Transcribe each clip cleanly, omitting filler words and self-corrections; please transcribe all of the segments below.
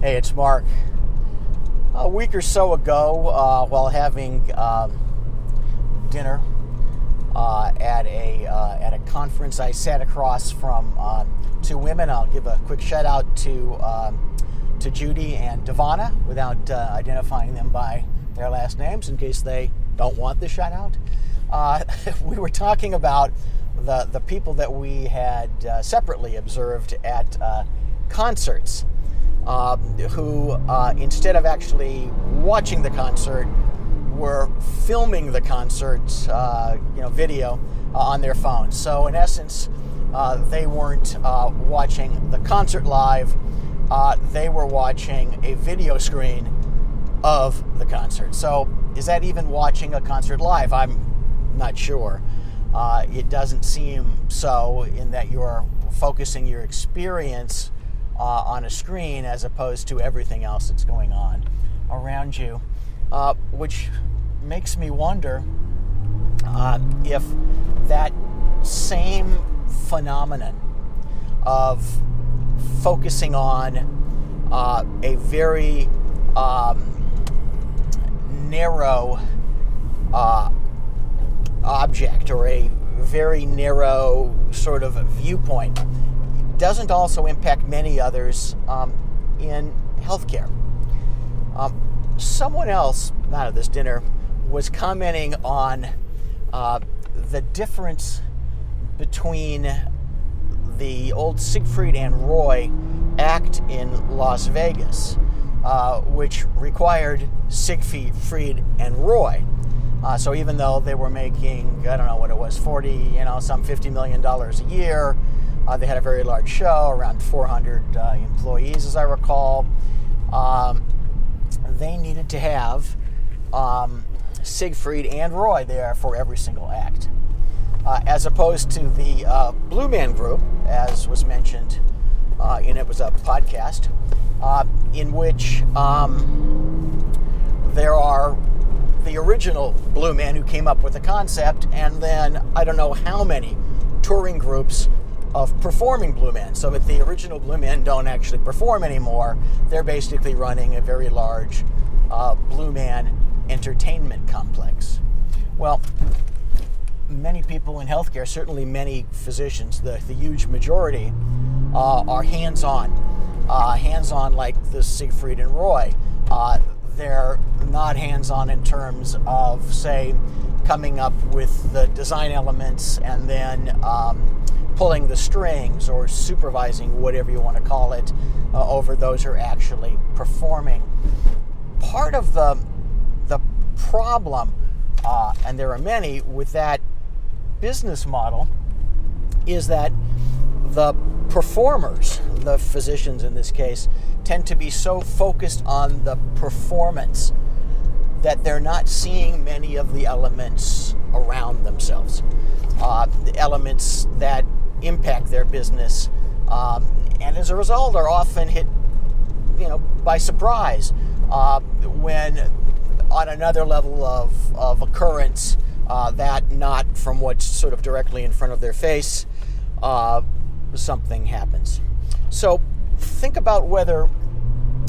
Hey, it's Mark. A week or so ago, while having dinner at a conference, I sat across from two women. I'll give a quick shout out to Judy and Devana without identifying them by their last names in case they don't want the shout out. We were talking about the people that we had separately observed at concerts. Who, instead of actually watching the concert, were filming the concert, video on their phones. So in essence, they weren't watching the concert live. They were watching a video screen of the concert. So is that even watching a concert live? I'm not sure. It doesn't seem so, in that you're focusing your experience on a screen as opposed to everything else that's going on around you, which makes me wonder if that same phenomenon of focusing on a very narrow object or a very narrow sort of viewpoint doesn't also impact many others in healthcare. Someone else, not at this dinner, was commenting on the difference between the old Siegfried and Roy act in Las Vegas, which required Siegfried and Roy. So even though they were making, I don't know what it was, some $50 million a year, they had a very large show, around 400 employees, as I recall. They needed to have Siegfried and Roy there for every single act, as opposed to the Blue Man Group, as was mentioned it was a podcast, in which there are the original Blue Man who came up with the concept, and then I don't know how many touring groups of performing Blue Men. So that the original Blue Men don't actually perform anymore. They're basically running a very large Blue Man entertainment complex. Well, many people in healthcare, certainly many physicians, the huge majority, are hands-on. Hands-on like the Siegfried and Roy. They're not hands-on in terms of, say, coming up with the design elements and then pulling the strings or supervising, whatever you want to call it, over those who are actually performing. Part of the problem, and there are many, with that business model is that the performers, the physicians in this case, tend to be so focused on the performance that they're not seeing many of the elements around themselves, the elements that impact their business, and as a result are often hit by surprise when on another level of occurrence, that not from what's sort of directly in front of their face, something happens. So think about whether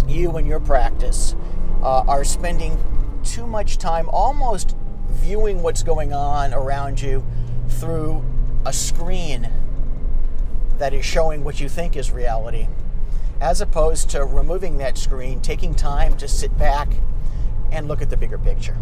you in your practice are spending too much time almost viewing what's going on around you through a screen that is showing what you think is reality, as opposed to removing that screen, taking time to sit back and look at the bigger picture.